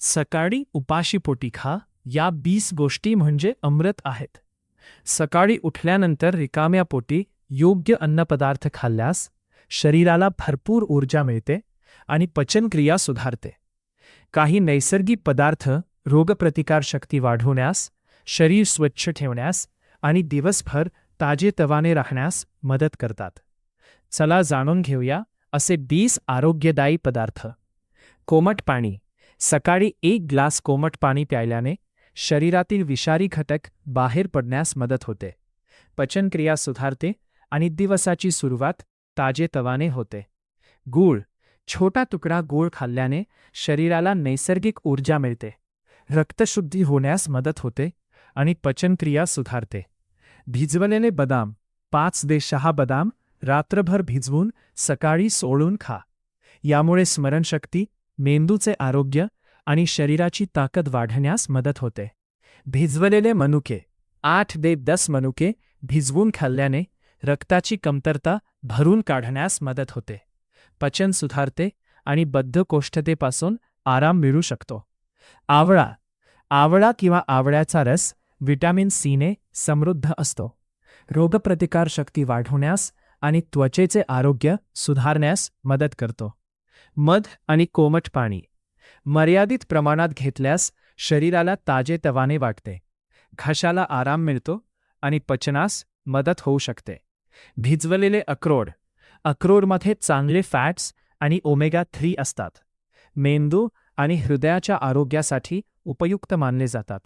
सकाळी उपाशीपोटी खा, या 20 गोष्टी म्हणजे अमृत आहेत. सकाळी उठल्यानंतर रिकाम्या पोटी योग्य अन्नपदार्थ खाल्ल्यास शरीराला भरपूर ऊर्जा मिळते आणि पचनक्रिया सुधारते. काही नैसर्गिक पदार्थ रोगप्रतिकारशक्ती वाढवण्यास, शरीर स्वच्छ ठेवण्यास आणि दिवसभर ताजेतवाने राहण्यास मदत करतात. चला जाणून घेऊया असे 20 आरोग्यदायी पदार्थ. कोमट पाणी. सकाळी 1 ग्लास कोमट पाणी प्यायल्याने शरीरातील विषारी घटक बाहेर पडण्यास मदत होते. पचनक्रिया सुधारते आणि दिवसाची सुरुवात ताजेतवाने होते. गूळ. छोटा तुकडा गूळ खाल्ल्याने शरीराला नैसर्गिक ऊर्जा मिळते. रक्तशुद्धी होण्यास मदत होते आणि पचनक्रिया सुधारते. भिजवलेले बदाम. 5 ते 6 बदाम रात्रभर भिजवून सकाळी सोडून खा. यामुळे स्मरणशक्ती, मेंदूचे आरोग्य आणि शरीराची ताकद वाढण्यास मदत होते. भिजवलेले मनुके. 8 ते 10 मनुके भिजवून खाल्ल्याने रक्ताची कमतरता भरून काढण्यास मदत होते. पचन सुधारते आणि बद्धकोष्ठतेपासून आराम मिळू शकतो. आवळा. आवळा किंवा आवळ्याचा रस व्हिटॅमिन सीने समृद्ध असतो. रोगप्रतिकारशक्ती वाढवण्यास आणि त्वचेचे आरोग्य सुधारण्यास मदत करतो. मध आणि कोमट पाणी. मर्यादित प्रमाणात घेतल्यास शरीराला ताजेतवाने वाटते, घशाला आराम मिळतो आणि पचनास मदत होऊ शकते. भिजवलेले अक्रोड. अक्रोडमध्ये चांगले फॅट्स आणि ओमेगा 3 असतात. मेंदू आणि हृदयाच्या आरोग्यासाठी उपयुक्त मानले जातात.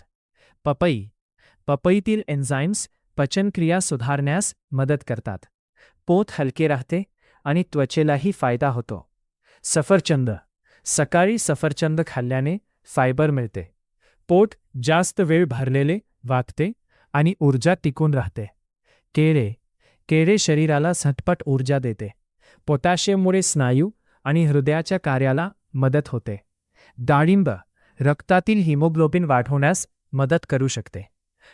पपई. पपईतील एन्झाईम्स पचनक्रिया सुधारण्यास मदत करतात. पोट हलके राहते आणि त्वचेलाही फायदा होतो. सफरचंद. सकाळी सफरचंद खाल्ल्याने फायबर मिळते. पोट जास्त वेळ भरलेले वाटते आणि ऊर्जा टिकून राहते. केळे. केळे शरीराला झटपट ऊर्जा देते. पोटॅशियममुळे स्नायू आणि हृदयाच्या कार्याला मदत होते. डाळिंब. रक्तातील हिमोग्लोबिन वाढवण्यास मदत करू शकते.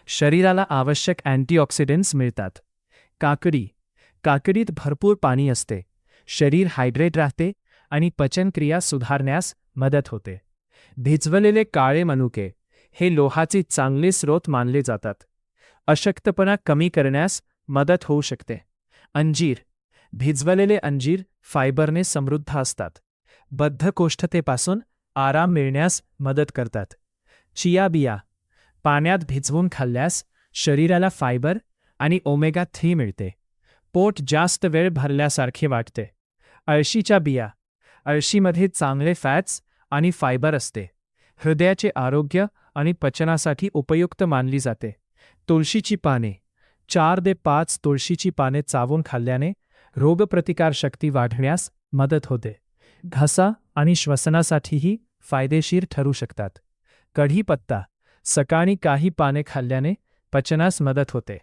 शरीराला आवश्यक अँटीऑक्सिडंट्स मिळतात. काकडी. काकडीत भरपूर पाणी असते. शरीर हायड्रेट राहते आणि पचनक्रिया सुधारण्यास मदत होते. भिजवलेले काळे मनुके. हे लोहाचे चांगले स्रोत मानले जातात. अशक्तपणा कमी करण्यास मदत होऊ शकते. अंजीर. भिजवलेले अंजीर फायबरने समृद्ध असतात. बद्धकोष्ठतेपासून आराम मिळण्यास मदत करतात. चिया बिया. पाण्यात भिजवून खाल्ल्यास शरीराला फायबर आणि ओमेगा 3 मिळते. पोट जास्त वेळ भरल्यासारखे वाटते. अळशीच्या बिया. अळशीमध्ये चांगले फॅट्स आणि फायबर असते. हृदयाचे आरोग्य आणि पचनासाठी उपयुक्त मानली जाते. तुळशीची पाने. 4 ते 5 तुळशीची पाने चावून खाल्ल्याने रोगप्रतिकारशक्ती वाढण्यास मदत होते. घसा आणि श्वसनासाठीही फायदेशीर ठरू शकतात. कढीपत्ता. सकाळी काही पाने खाल्ल्याने पचनास मदत होते.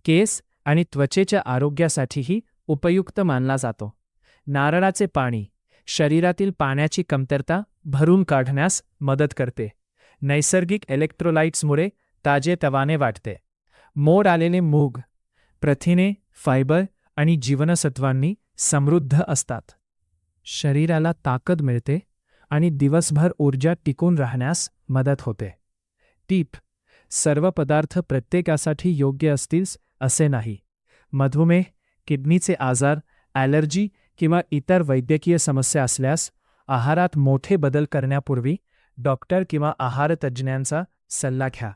केस आणि त्वचेच्या आरोग्यासाठीही उपयुक्त मानला जातो. नारळाचे पाणी. शरीरातील पाण्याची कमतरता भरून काढण्यास मदत करते. नैसर्गिक इलेक्ट्रोलाइट्समुळे ताजेतवाने वाटते. मोड आलेले मूग. प्रथिने, फायबर आणि जीवनसत्वांनी समृद्ध असतात. शरीराला ताकद मिळते आणि दिवसभर ऊर्जा टिकून राहण्यास मदत होते. टीप. सर्व पदार्थ प्रत्येकासाठी योग्य असतील असे नाही. मधुमेह, किडनीचे आजार, ॲलर्जी किंवा इतर वैद्यकीय समस्या असल्यास आहारात मोठे बदल करण्यापूर्वी डॉक्टर किंवा आहारतज्ज्ञांचा सल्ला घ्या.